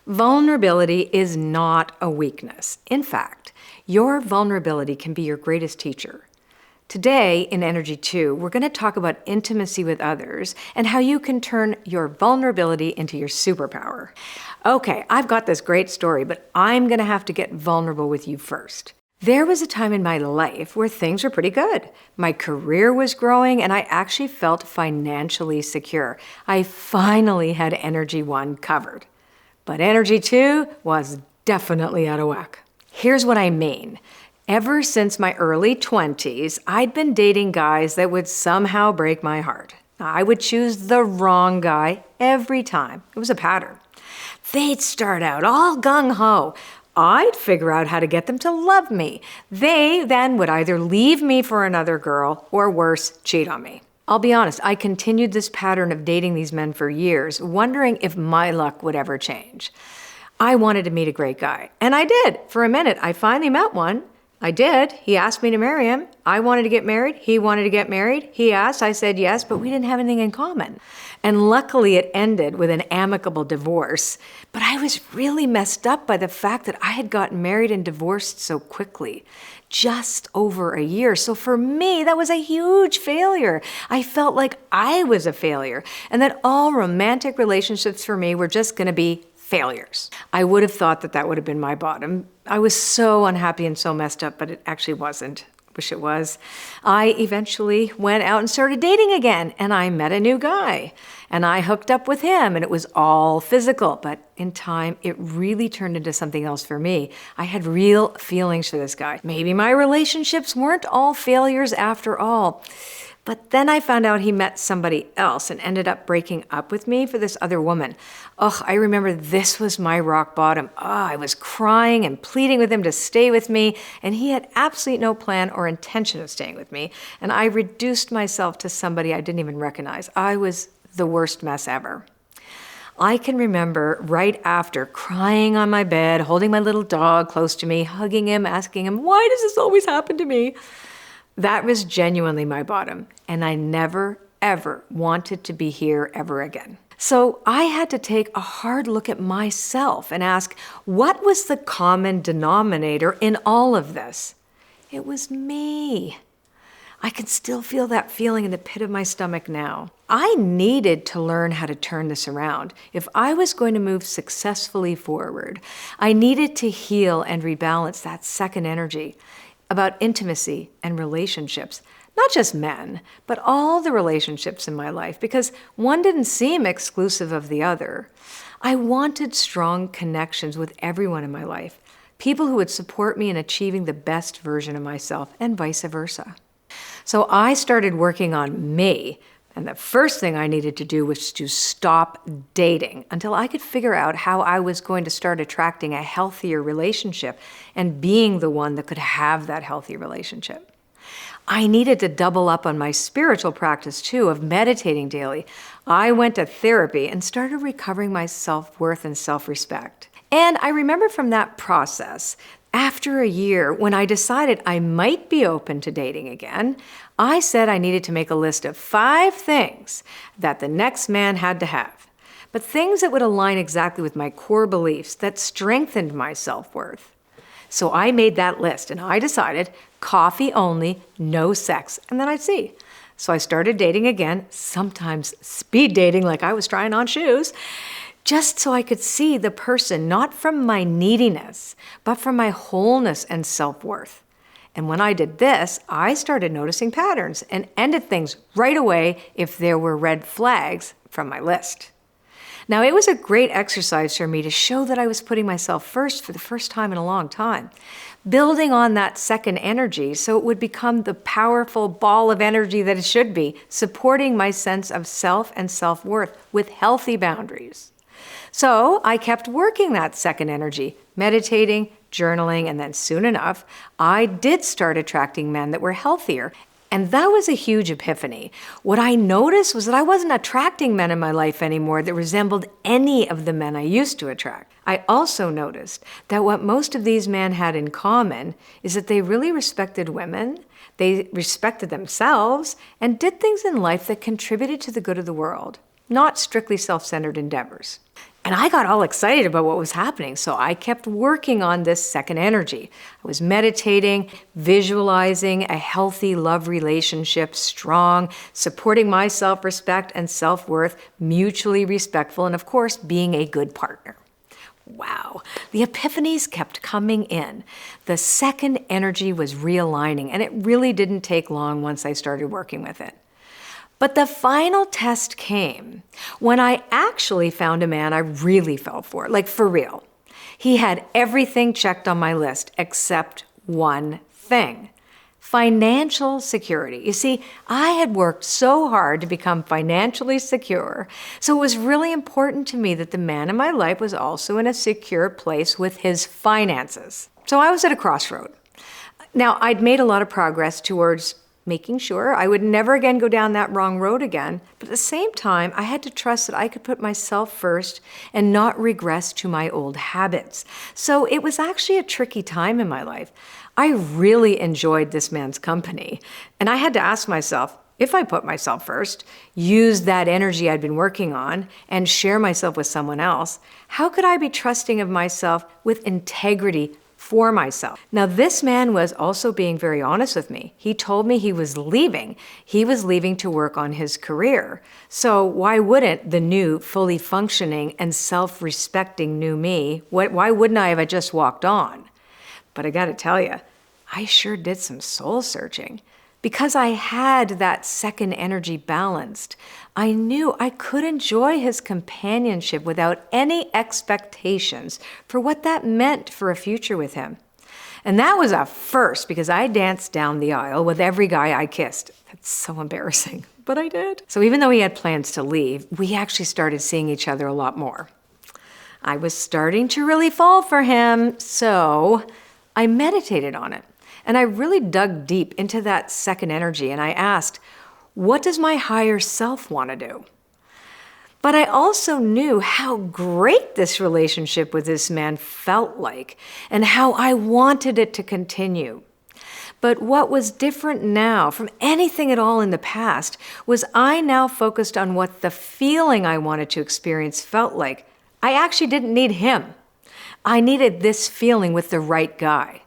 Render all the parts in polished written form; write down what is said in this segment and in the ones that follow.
Vulnerability is not a weakness. In fact, your vulnerability can be your greatest teacher. Today in Energy 2, we're going to talk about intimacy with others and how you can turn your vulnerability into your superpower. Okay, I've got this great story, but I'm going to have to get vulnerable with you first. There was a time in my life where things were pretty good. My career was growing and I actually felt financially secure. I finally had Energy 1 covered. But Energy 2 was definitely out of whack. Here's what I mean. Ever since my early 20s, I'd been dating guys that would somehow break my heart. I would choose the wrong guy every time. It was a pattern. They'd start out all gung-ho. I'd figure out how to get them to love me. They then would either leave me for another girl or worse, cheat on me. I'll be honest, I continued this pattern of dating these men for years, wondering if my luck would ever change. I wanted to meet a great guy, and I did. For a minute, I finally met one. I did. He asked me to marry him. I wanted to get married. He wanted to get married. He asked, I said yes, but we didn't have anything in common. And luckily it ended with an amicable divorce. But I was really messed up by the fact that I had gotten married and divorced so quickly, just over a year. So for me, that was a huge failure. I felt like I was a failure and that all romantic relationships for me were just going to be failures. I would have thought that that would have been my bottom. I was so unhappy and so messed up, but it actually wasn't. Wish it was. I eventually went out and started dating again, and I met a new guy, and I hooked up with him, and it was all physical, but in time, it really turned into something else for me. I had real feelings for this guy. Maybe my relationships weren't all failures after all. But then I found out he met somebody else and ended up breaking up with me for this other woman. Oh, I remember this was my rock bottom. Oh, I was crying and pleading with him to stay with me, and he had absolutely no plan or intention of staying with me. And I reduced myself to somebody I didn't even recognize. I was the worst mess ever. I can remember right after crying on my bed, holding my little dog close to me, hugging him, asking him, why does this always happen to me? That was genuinely my bottom, and I never, ever wanted to be here ever again. So I had to take a hard look at myself and ask, what was the common denominator in all of this? It was me. I can still feel that feeling in the pit of my stomach now. I needed to learn how to turn this around. If I was going to move successfully forward, I needed to heal and rebalance that second energy about intimacy and relationships, not just men, but all the relationships in my life, because one didn't seem exclusive of the other. I wanted strong connections with everyone in my life, people who would support me in achieving the best version of myself, and vice versa. So I started working on me, and the first thing I needed to do was to stop dating until I could figure out how I was going to start attracting a healthier relationship and being the one that could have that healthy relationship. I needed to double up on my spiritual practice too of meditating daily. I went to therapy and started recovering my self-worth and self-respect. And I remember from that process, after a year, when I decided I might be open to dating again, I said I needed to make a list of 5 things that the next man had to have, but things that would align exactly with my core beliefs that strengthened my self-worth. So I made that list and I decided coffee only, no sex, and then I'd see. So I started dating again, sometimes speed dating like I was trying on shoes, just so I could see the person, not from my neediness, but from my wholeness and self-worth. And when I did this, I started noticing patterns and ended things right away if there were red flags from my list. Now, it was a great exercise for me to show that I was putting myself first for the first time in a long time, building on that second energy so it would become the powerful ball of energy that it should be, supporting my sense of self and self-worth with healthy boundaries. So I kept working that second energy, meditating, journaling, and then soon enough, I did start attracting men that were healthier. And that was a huge epiphany. What I noticed was that I wasn't attracting men in my life anymore that resembled any of the men I used to attract. I also noticed that what most of these men had in common is that they really respected women, they respected themselves, and did things in life that contributed to the good of the world, not strictly self-centered endeavors. And I got all excited about what was happening. So I kept working on this second energy. I was meditating, visualizing a healthy love relationship, strong, supporting my self-respect and self-worth, mutually respectful, and of course, being a good partner. Wow, the epiphanies kept coming in. The second energy was realigning, and it really didn't take long once I started working with it. But the final test came when I actually found a man I really fell for, like for real. He had everything checked on my list except one thing: financial security. You see, I had worked so hard to become financially secure, so it was really important to me that the man in my life was also in a secure place with his finances. So I was at a crossroad. Now, I'd made a lot of progress towards making sure I would never again go down that wrong road again. But at the same time, I had to trust that I could put myself first and not regress to my old habits. So it was actually a tricky time in my life. I really enjoyed this man's company. And I had to ask myself, if I put myself first, use that energy I'd been working on, and share myself with someone else, how could I be trusting of myself with integrity for myself? Now, this man was also being very honest with me. He told me he was leaving. He was leaving to work on his career. So why wouldn't the new, fully functioning and self-respecting new me, why wouldn't I have just walked on? But I gotta tell you, I sure did some soul searching. Because I had that second energy balanced, I knew I could enjoy his companionship without any expectations for what that meant for a future with him. And that was a first, because I danced down the aisle with every guy I kissed. That's so embarrassing, but I did. So even though he had plans to leave, we actually started seeing each other a lot more. I was starting to really fall for him, so I meditated on it. And I really dug deep into that second energy, and I asked, what does my higher self want to do? But I also knew how great this relationship with this man felt like, and how I wanted it to continue. But what was different now from anything at all in the past was I now focused on what the feeling I wanted to experience felt like. I actually didn't need him. I needed this feeling with the right guy.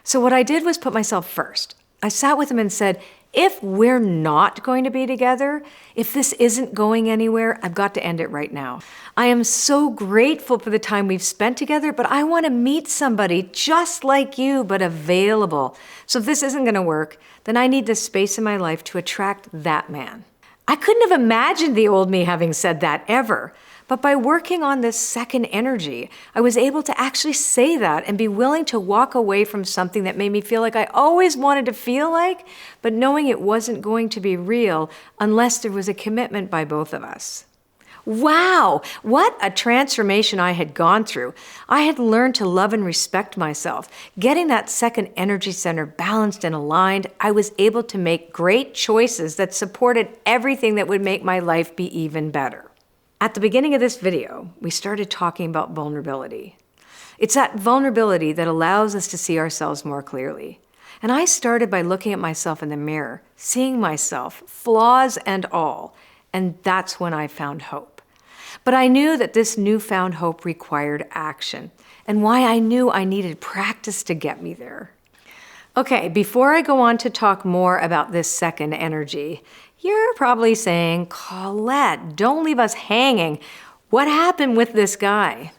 So what I did was put myself first. I sat with him and said, if we're not going to be together, if this isn't going anywhere, I've got to end it right now. I am so grateful for the time we've spent together, but I want to meet somebody just like you, but available. So if this isn't going to work, then I need the space in my life to attract that man. I couldn't have imagined the old me having said that ever. But by working on this second energy, I was able to actually say that and be willing to walk away from something that made me feel like I always wanted to feel like, but knowing it wasn't going to be real unless there was a commitment by both of us. Wow, what a transformation I had gone through. I had learned to love and respect myself. Getting that second energy center balanced and aligned, I was able to make great choices that supported everything that would make my life be even better. At the beginning of this video, we started talking about vulnerability. It's that vulnerability that allows us to see ourselves more clearly. And I started by looking at myself in the mirror, seeing myself, flaws and all, and that's when I found hope. But I knew that this newfound hope required action, and why I knew I needed practice to get me there. Okay, before I go on to talk more about this second energy, you're probably saying, Colette, don't leave us hanging. What happened with this guy?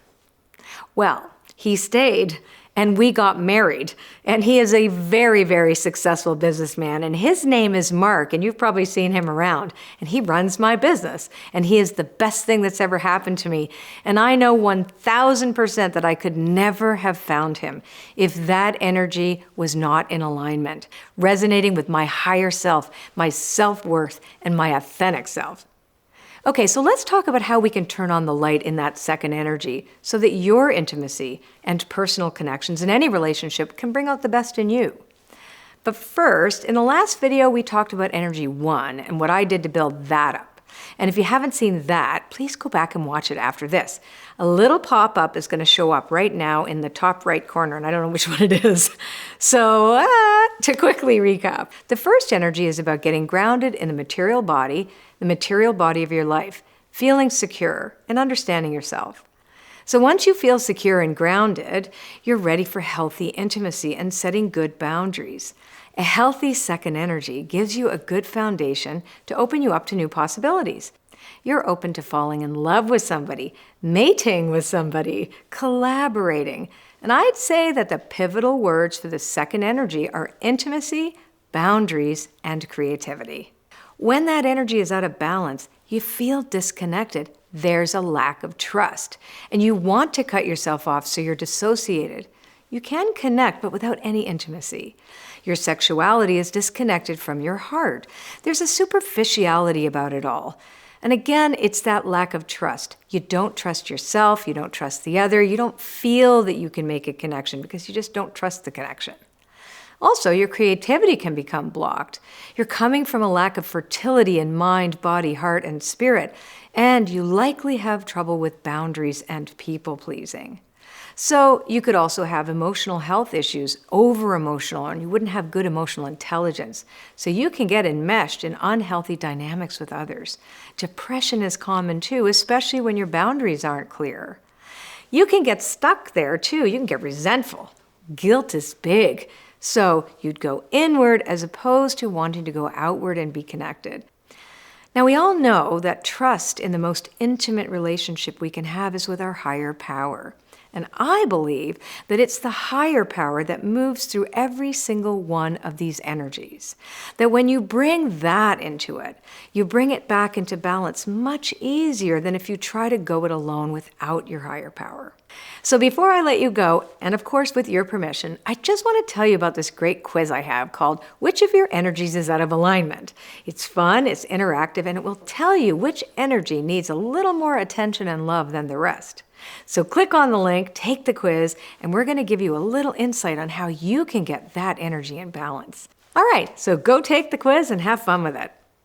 Well, he stayed and we got married. And he is a very, very successful businessman. And his name is Mark, and you've probably seen him around. And he runs my business. And he is the best thing that's ever happened to me. And I know 1,000% that I could never have found him if that energy was not in alignment, resonating with my higher self, my self-worth, and my authentic self. Okay, so let's talk about how we can turn on the light in that second energy so that your intimacy and personal connections in any relationship can bring out the best in you. But first, in the last video, we talked about energy 1 and what I did to build that up. And if you haven't seen that, please go back and watch it after this. A little pop-up is going to show up right now in the top right corner, and I don't know which one it is. So to quickly recap, the first energy is about getting grounded in the material body of your life, feeling secure and understanding yourself. So once you feel secure and grounded, you're ready for healthy intimacy and setting good boundaries. A healthy second energy gives you a good foundation to open you up to new possibilities. You're open to falling in love with somebody, mating with somebody, collaborating. And I'd say that the pivotal words for the second energy are intimacy, boundaries, and creativity. When that energy is out of balance, you feel disconnected. There's a lack of trust, and you want to cut yourself off so you're dissociated. You can connect, but without any intimacy. Your sexuality is disconnected from your heart. There's a superficiality about it all. And again, it's that lack of trust. You don't trust yourself, you don't trust the other, you don't feel that you can make a connection because you just don't trust the connection. Also, your creativity can become blocked. You're coming from a lack of fertility in mind, body, heart, and spirit, and you likely have trouble with boundaries and people-pleasing. So you could also have emotional health issues, over-emotional, and you wouldn't have good emotional intelligence. So you can get enmeshed in unhealthy dynamics with others. Depression is common too, especially when your boundaries aren't clear. You can get stuck there too. You can get resentful. Guilt is big. So you'd go inward as opposed to wanting to go outward and be connected. Now, we all know that trust in the most intimate relationship we can have is with our higher power. And I believe that it's the higher power that moves through every single one of these energies. That when you bring that into it, you bring it back into balance much easier than if you try to go it alone without your higher power. So before I let you go, and of course with your permission, I just want to tell you about this great quiz I have called Which of Your Energies is Out of Alignment? It's fun, it's interactive, and it will tell you which energy needs a little more attention and love than the rest. So click on the link, take the quiz, and we're going to give you a little insight on how you can get that energy in balance. All right, so go take the quiz and have fun with it.